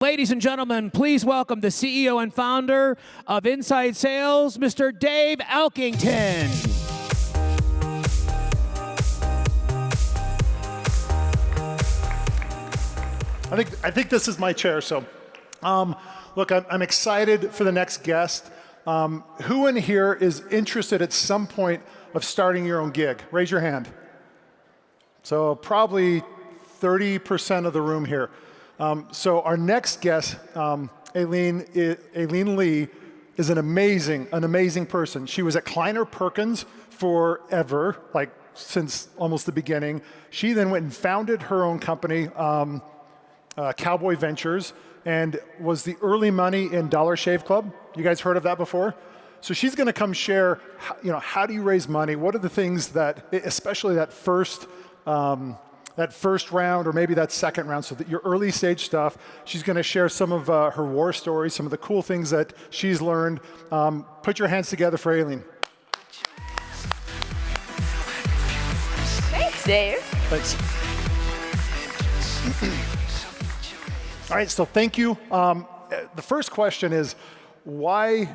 Ladies and gentlemen, please welcome the CEO and founder of Inside Sales, Mr. Dave Elkington. I think this is my chair, so look, I'm excited for the next guest. Who in here is interested at some point of starting your own gig? Raise your hand. So probably 30% of the room here. So our next guest, Aileen Lee, is an amazing person. She was at Kleiner Perkins forever, like since almost the beginning. She then went and founded her own company, Cowboy Ventures, and was the early money in Dollar Shave Club. You guys heard of that before? So she's going to come share, how do you raise money? What are the things that, especially that first round or maybe that second round, so that your early stage stuff. She's going to share some of her war stories, some of the cool things that she's learned. Put your hands together for Aileen. Thanks, Dave. Thanks. All right, so thank you. The first question is, why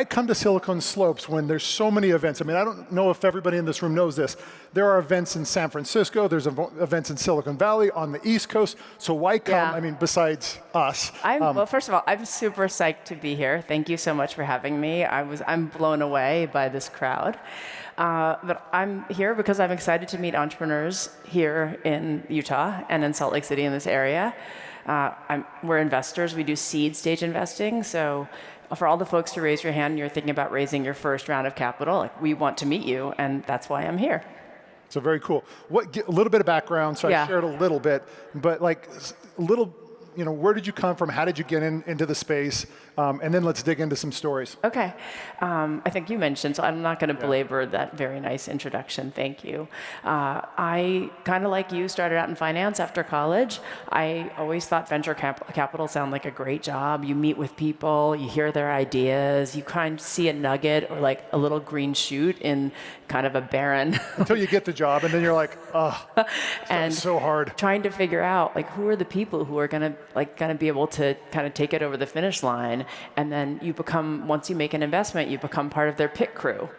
come to Silicon Slopes when there's so many events? I mean, I don't know if everybody in this room knows this. There are events in San Francisco, there's events in Silicon Valley, on the East Coast, so why come, Yeah. I mean, besides us? Well, first of all, I'm super psyched to be here. Thank you so much for having me. I'm blown away by this crowd. But I'm here because I'm excited to meet entrepreneurs here in Utah and in Salt Lake City in this area. We're investors. We do seed stage investing. So for all the folks who raise your hand and you're thinking about raising your first round of capital, we want to meet you, and that's why I'm here. So very cool. A little bit of background, so Yeah. I shared a little bit, but like a little, where did you come from? How did you get into the space? And then let's dig into some stories. Okay. I think you mentioned, so I'm not going to belabor that very nice introduction. Thank you. I, kind of like you, started out in finance after college. I always thought venture capital sounded like a great job. You meet with people, you hear their ideas, you kind of see a nugget or like a little green shoot in kind of a barren. Until you get the job, and then you're like, oh, and it's so hard. Trying to figure out like who are the people who are going to be able to kind of take it over the finish line. And then you become, once you make an investment, you become part of their pit crew.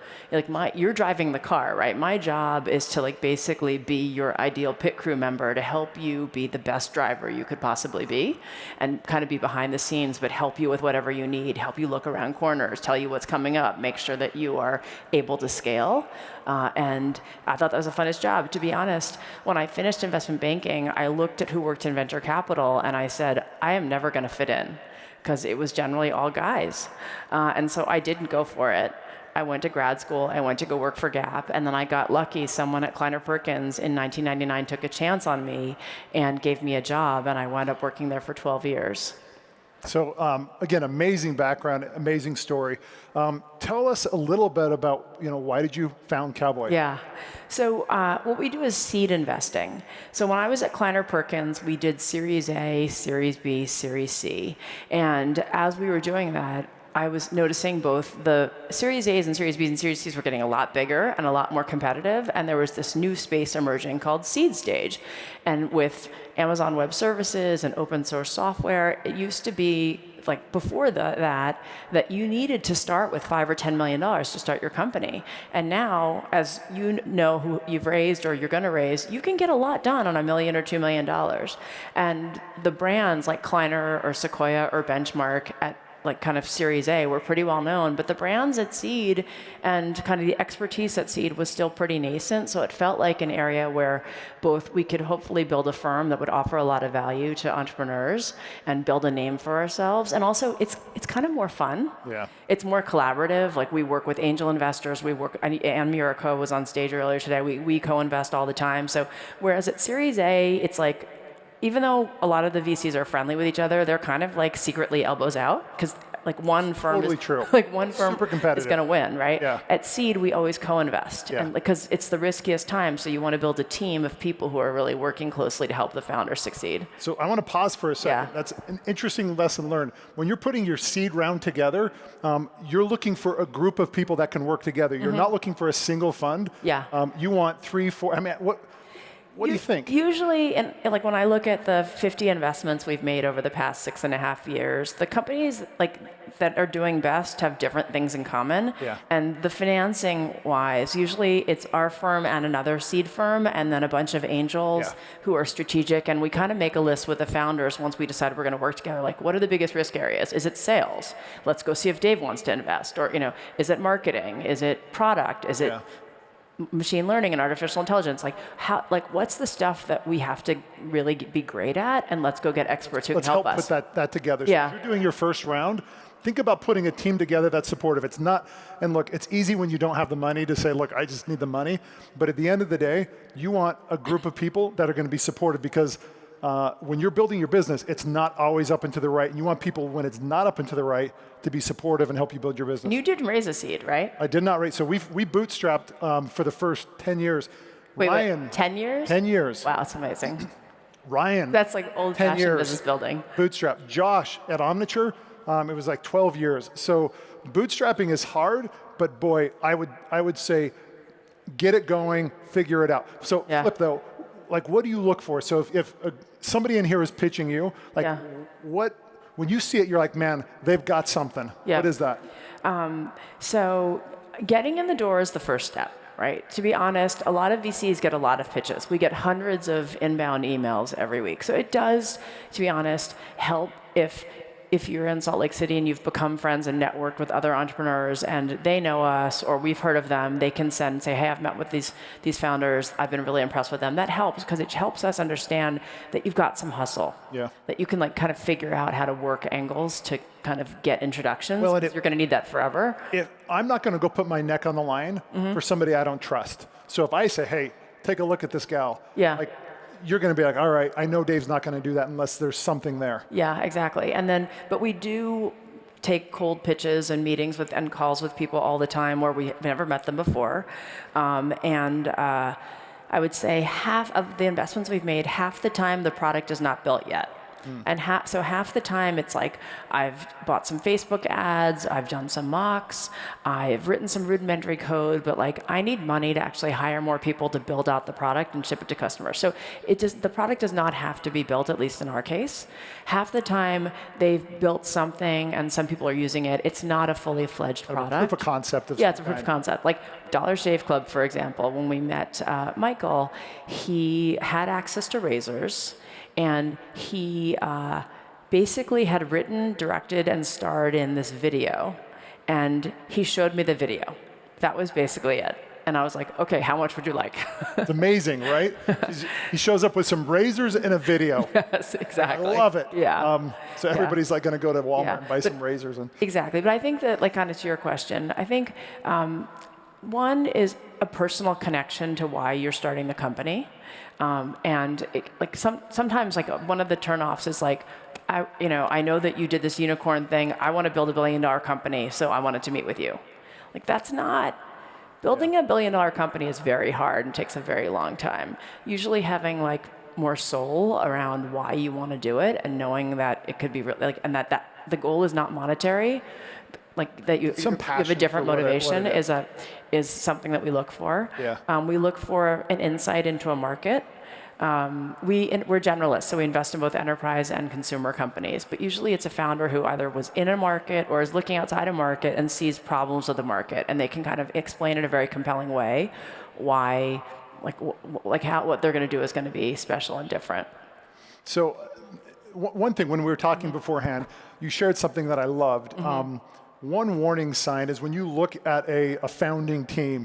You're driving the car, right? My job is to basically be your ideal pit crew member to help you be the best driver you could possibly be, and kind of be behind the scenes, but help you with whatever you need, help you look around corners, tell you what's coming up, make sure that you are able to scale. And I thought that was the funnest job. To be honest, when I finished investment banking, I looked at who worked in venture capital and I said, I am never going to fit in, because it was generally all guys. And so I didn't go for it. I went to grad school, I went to go work for Gap, and then I got lucky. Someone at Kleiner Perkins in 1999 took a chance on me and gave me a job, and I wound up working there for 12 years. So again, amazing background, amazing story. Tell us a little bit about, why did you found Cowboy? Yeah. So what we do is seed investing. So when I was at Kleiner Perkins, we did Series A, Series B, Series C. And as we were doing that, I was noticing both the Series A's and Series B's and Series C's were getting a lot bigger and a lot more competitive, and there was this new space emerging called seed stage. And with Amazon Web Services and open source software, it used to be before that you needed to start with $5 or $10 million to start your company. And now, as you know who you've raised or you're going to raise, you can get a lot done on $1 million or $2 million. And the brands like Kleiner or Sequoia or Benchmark at kind of Series A were pretty well known, but the brands at Seed and kind of the expertise at Seed was still pretty nascent, so it felt like an area where both we could hopefully build a firm that would offer a lot of value to entrepreneurs and build a name for ourselves, and also it's kind of more fun. Yeah. It's more collaborative. We work with angel investors. Ann Miraco was on stage earlier today. We co-invest all the time. So whereas at Series A, it's even though a lot of the VCs are friendly with each other, they're kind of secretly elbows out, because one firm totally true. One firm is going to win, right? Yeah. At Seed, we always co-invest, Yeah. and because it's the riskiest time, so you want to build a team of people who are really working closely to help the founder succeed. So I want to pause for a second. Yeah. That's an interesting lesson learned. When you're putting your seed round together, you're looking for a group of people that can work together. You're not looking for a single fund. Yeah. You want 3, 4. I mean, What do you think? Usually, and like when I look at the 50 investments we've made over the past 6.5 years, the companies that are doing best have different things in common. Yeah. And the financing wise, usually it's our firm and another seed firm, and then a bunch of angels who are strategic. And we kind of make a list with the founders once we decide we're going to work together. Like, what are the biggest risk areas? Is it sales? Let's go see if Dave wants to invest. Or is it marketing? Is it product? Is it machine learning and artificial intelligence? What's the stuff that we have to really be great at, and let's go get experts who can help us. Let's help put that together. So if you're doing your first round, think about putting a team together that's supportive. It's not, and look, it's easy when you don't have the money to say, look, I just need the money. But at the end of the day, you want a group of people that are going to be supportive, because when you're building your business, it's not always up and to the right. And you want people, when it's not up and to the right, to be supportive and help you build your business. And you didn't raise a seed, right? I did not raise. So we bootstrapped for the first 10 years. Wait, 10 years? 10 years. Wow, that's amazing. Ryan. That's like old-fashioned business building. Bootstrap. Josh at Omniture, it was like 12 years. So bootstrapping is hard, but boy, I would say get it going, figure it out. So Flip though, like what do you look for? So if somebody in here is pitching you, like when you see it, you're like, man, they've got something. What is that? So getting in the door is the first step, right? To be honest, a lot of VCs get a lot of pitches. We get hundreds of inbound emails every week. So it does, to be honest, help if you're in Salt Lake City and you've become friends and networked with other entrepreneurs and they know us or we've heard of them, they can send and say, hey, I've met with these founders. I've been really impressed with them. That helps because it helps us understand that you've got some hustle. That you can kind of figure out how to work angles to kind of get introductions. Well, you're going to need that forever. I'm not going to go put my neck on the line for somebody I don't trust. So if I say, hey, take a look at this gal. You're going to be like, all right, I know Dave's not going to do that unless there's something there. Yeah, exactly. And then, but we do take cold pitches and meetings and calls with people all the time where we've never met them before. I would say half of the investments we've made, half the time the product is not built yet. And so half the time it's like I've bought some Facebook ads, I've done some mocks, I've written some rudimentary code, but like I need money to actually hire more people to build out the product and ship it to customers. So the product does not have to be built, at least in our case. Half the time they've built something and some people are using it. It's not a fully fledged product. Proof of concept. It's a proof of concept. Like Dollar Shave Club, for example, when we met Michael, he had access to razors. And he basically had written, directed, and starred in this video. And he showed me the video. That was basically it. And I was like, okay, how much would you like? It's amazing, right? He shows up with some razors in a video. Yes, exactly. I love it. Yeah. So everybody's like going to go to Walmart and buy some razors. Exactly. But I think that, like, kind of to your question, I think one is a personal connection to why you're starting the company. Sometimes like one of the turnoffs is like, I know that you did this unicorn thing. I want to build $1 billion company, so I wanted to meet with you. Like that's not, building a $1 billion company is very hard and takes a very long time. Usually having like more soul around why you want to do it and knowing that it could be and that the goal is not monetary, like that you have a different motivation is something that we look for. We look for an insight into a market. We're generalists, so we invest in both enterprise and consumer companies. But usually it's a founder who either was in a market or is looking outside a market and sees problems with the market, and they can kind of explain in a very compelling way why, what they're going to do is going to be special and different. So, one thing when we were talking beforehand, you shared something that I loved. One warning sign is when you look at a founding team,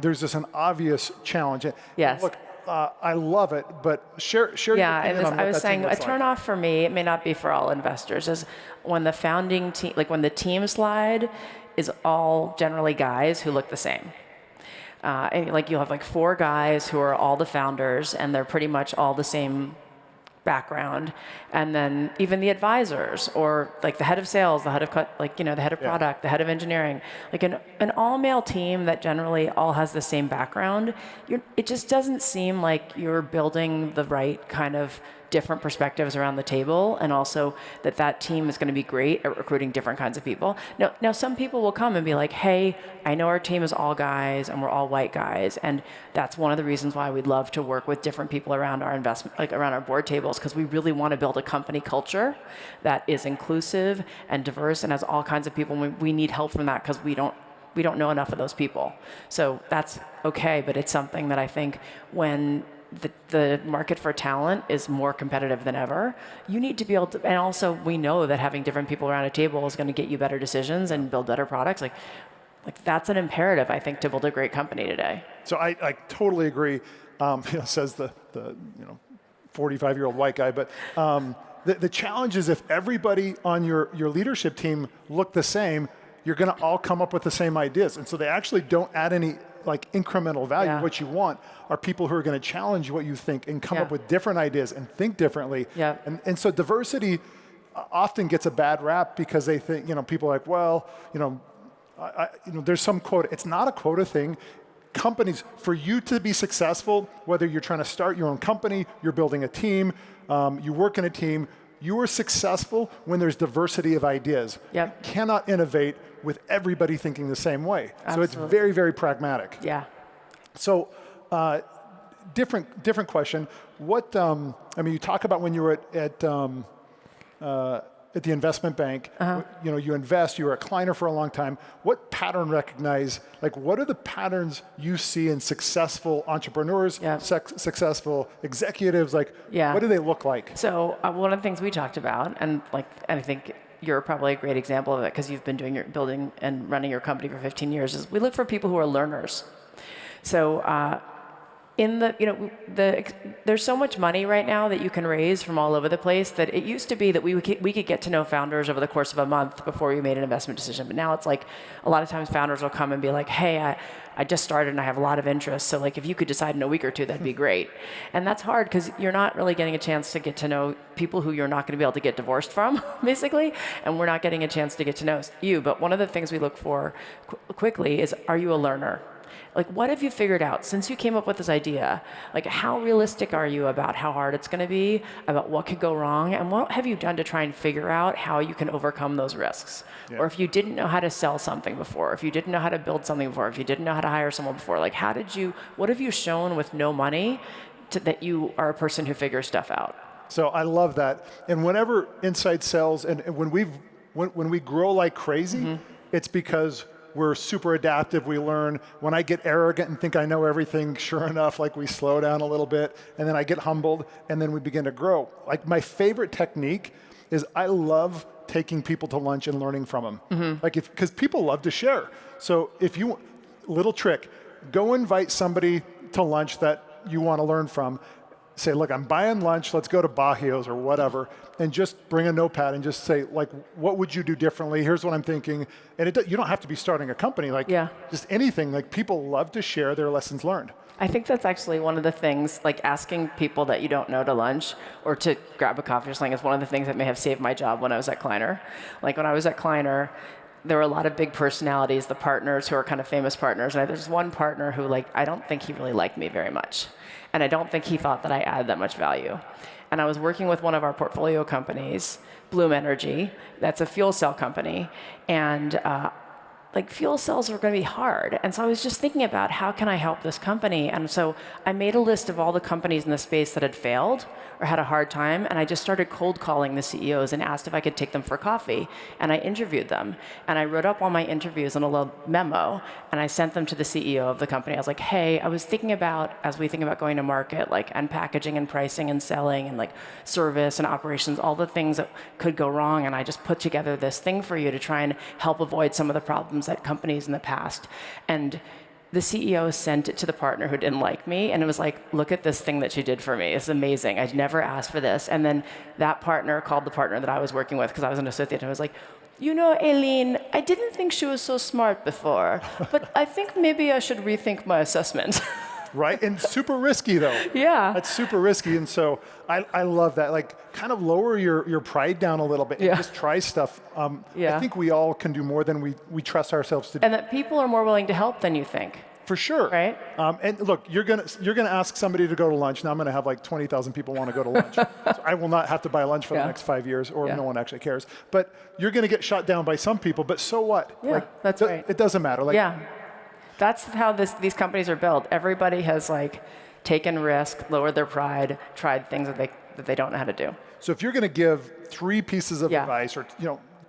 there's an obvious challenge. Yes. Look, I love it, but share your opinion on what I was that saying team a looks like. turnoff for me, it may not be for all investors, is when the founding team, like when the team slide is all generally guys who look the same. And like you'll have like 4 guys who are all the founders, and they're pretty much all the same background, and then even the advisors or like the head of sales, the head of the head of product, the head of engineering, like an all-male team that generally all has the same background. It just doesn't seem like you're building the right kind of different perspectives around the table, and also that team is going to be great at recruiting different kinds of people. Now some people will come and be like, hey, I know our team is all guys and we're all white guys, and that's one of the reasons why we'd love to work with different people around our investment, like around our board tables, because we really want to build a company culture that is inclusive and diverse and has all kinds of people. We need help from that because we don't know enough of those people. So that's okay, but it's something that I think when the market for talent is more competitive than ever, you need to be able to, and also we know that having different people around a table is going to get you better decisions and build better products. Like that's an imperative, I think, to build a great company today. So I totally agree, says the 45-year-old white guy, but the challenge is if everybody on your leadership team look the same, you're going to all come up with the same ideas. And so they actually don't add any like incremental value. Yeah. What you want are people who are going to challenge what you think and come up with different ideas and think differently. Yeah. And so diversity often gets a bad rap because they think, people are like, well, there's some quota. It's not a quota thing. Companies, for you to be successful, whether you're trying to start your own company, you're building a team, you work in a team, you are successful when there's diversity of ideas. Yep. You cannot innovate with everybody thinking the same way. Absolutely. So it's very, very pragmatic. Yeah. So different question. What, you talk about when you were at the investment bank, you invest, you were a client for a long time. What pattern recognize, what are the patterns you see in successful entrepreneurs, successful executives? What do they look like? So one of the things we talked about, and I think you're probably a great example of it because you've been building and running your company for 15 years, is we look for people who are learners. So there's so much money right now that you can raise from all over the place that it used to be that we could get to know founders over the course of a month before we made an investment decision. But now it's like a lot of times founders will come and be like, hey, I just started and I have a lot of interest. So if you could decide in a week or two, that'd be great. And that's hard because you're not really getting a chance to get to know people who you're not going to be able to get divorced from, basically. And we're not getting a chance to get to know you. But one of the things we look for quickly is, are you a learner? What have you figured out since you came up with this idea? How realistic are you about how hard it's going to be, about what could go wrong, and what have you done to try and figure out how you can overcome those risks? Yeah. Or if you didn't know how to sell something before, if you didn't know how to build something before, if you didn't know how to hire someone before, what have you shown with no money that you are a person who figures stuff out? So I love that. And whenever Inside Sales, and when we grow like crazy, it's because we're super adaptive, we learn. When I get arrogant and think I know everything, sure enough, we slow down a little bit, and then I get humbled, and then we begin to grow. My favorite technique is I love taking people to lunch and learning from them. Because people love to share. So little trick, go invite somebody to lunch that you want to learn from. Say, look, I'm buying lunch, let's go to Bajío's or whatever, and just bring a notepad and just say, what would you do differently? Here's what I'm thinking. And you don't have to be starting a company, just anything. People love to share their lessons learned. I think that's actually one of the things, asking people that you don't know to lunch or to grab a coffee or something is one of the things that may have saved my job when I was at Kleiner. When I was at Kleiner, there were a lot of big personalities, the partners who are kind of famous partners. And there's one partner who, I don't think he really liked me very much. And I don't think he thought that I added that much value. And I was working with one of our portfolio companies, Bloom Energy. That's a fuel cell company. And fuel cells are going to be hard. And so I was just thinking about how can I help this company? And so I made a list of all the companies in the space that had failed or had a hard time, and I just started cold calling the CEOs and asked if I could take them for coffee. And I interviewed them. And I wrote up all my interviews in a little memo, and I sent them to the CEO of the company. I was like, hey, I was thinking about, as we think about going to market, and packaging and pricing and selling and service and operations, all the things that could go wrong, and I just put together this thing for you to try and help avoid some of the problems at companies in the past. And the CEO sent it to the partner who didn't like me, and it was look at this thing that she did for me. It's amazing. I'd never asked for this. And then that partner called the partner that I was working with, because I was an associate, and I was like, Aileen, I didn't think she was so smart before, but I think maybe I should rethink my assessment. Right, and super risky though. Yeah. That's super risky, and so I love that. Kind of lower your pride down a little bit and just try stuff. I think we all can do more than we trust ourselves to do. And that people are more willing to help than you think. For sure. Right? And look, you're gonna ask somebody to go to lunch. Now I'm gonna have like 20,000 people want to go to lunch. So I will not have to buy lunch for the next 5 years, or no one actually cares. But you're gonna get shot down by some people. But so what? Yeah, that's right. It doesn't matter. Like, yeah, that's how these companies are built. Everybody has like taken risk, lowered their pride, tried things that they don't know how to do. So if you're gonna give 3 pieces of advice, or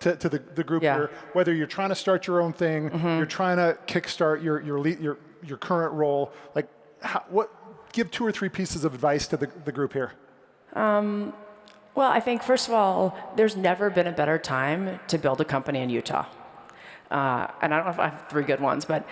to the group here, whether you're trying to start your own thing, you're trying to kickstart your current role, like give 2 or 3 pieces of advice to the group here. Well, I think first of all, there's never been a better time to build a company in Utah. And I don't know if I have 3 good ones, but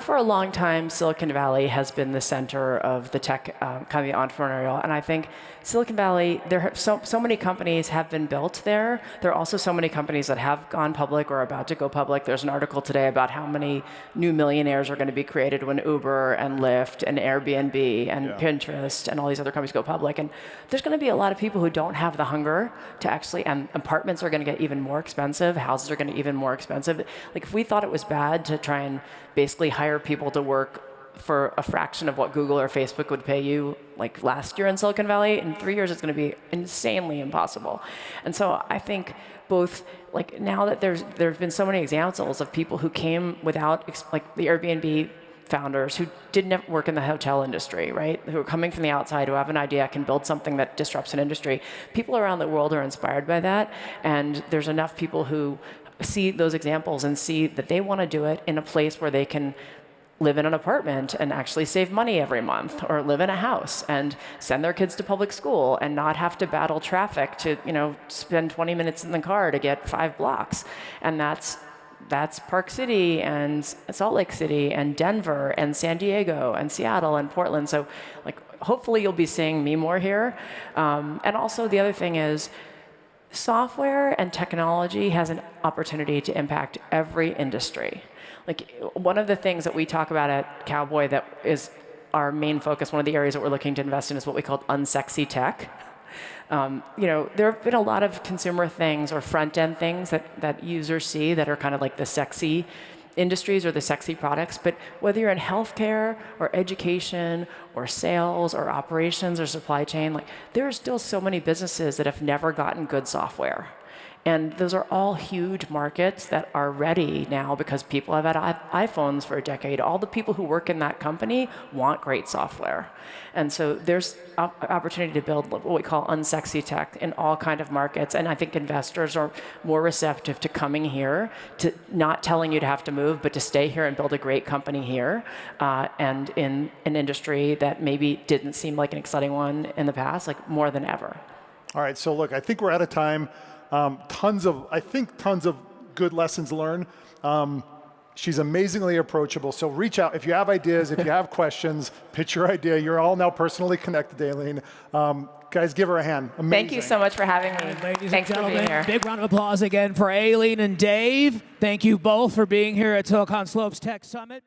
for a long time, Silicon Valley has been the center of the tech, kind of the entrepreneurial. And I think Silicon Valley, there have so many companies have been built there. There are also so many companies that have gone public or are about to go public. There's an article today about how many new millionaires are going to be created when Uber and Lyft and Airbnb and Pinterest and all these other companies go public. And there's going to be a lot of people who don't have the hunger to actually, and apartments are going to get even more expensive. Houses are going to get even more expensive. Like if we thought it was bad to try and basically hire people to work for a fraction of what Google or Facebook would pay you, like last year in Silicon Valley, in 3 years it's going to be insanely impossible. And so I think both, like now that there have been so many examples of people who came without, like the Airbnb founders who didn't work in the hotel industry, right? Who are coming from the outside, who have an idea, can build something that disrupts an industry. People around the world are inspired by that, and there's enough people who see those examples and see that they want to do it in a place where they can live in an apartment and actually save money every month, or live in a house and send their kids to public school and not have to battle traffic to, spend 20 minutes in the car to get 5 blocks. And that's Park City and Salt Lake City and Denver and San Diego and Seattle and Portland. So like, hopefully you'll be seeing me more here. And also the other thing is, software and technology has an opportunity to impact every industry. Like one of the things that we talk about at Cowboy that is our main focus, one of the areas that we're looking to invest in is what we call unsexy tech. There have been a lot of consumer things or front-end things that users see that are kind of like the sexy industries or the sexy products, but whether you're in healthcare or education or sales or operations or supply chain, like there are still so many businesses that have never gotten good software. And those are all huge markets that are ready now because people have had iPhones for a decade. All the people who work in that company want great software. And so there's opportunity to build what we call unsexy tech in all kind of markets. And I think investors are more receptive to coming here, to not telling you to have to move, but to stay here and build a great company here, and in an industry that maybe didn't seem like an exciting one in the past, like more than ever. All right, so look, I think we're out of time. Tons of good lessons learned. She's amazingly approachable. So reach out if you have ideas, if you have questions, pitch your idea. You're all now personally connected, Aileen. Guys, give her a hand. Amazing. Thank you so much for having me. Ladies Thanks and for being gentlemen, here. big round of applause again for Aileen and Dave. Thank you both for being here at Silicon Slopes Tech Summit.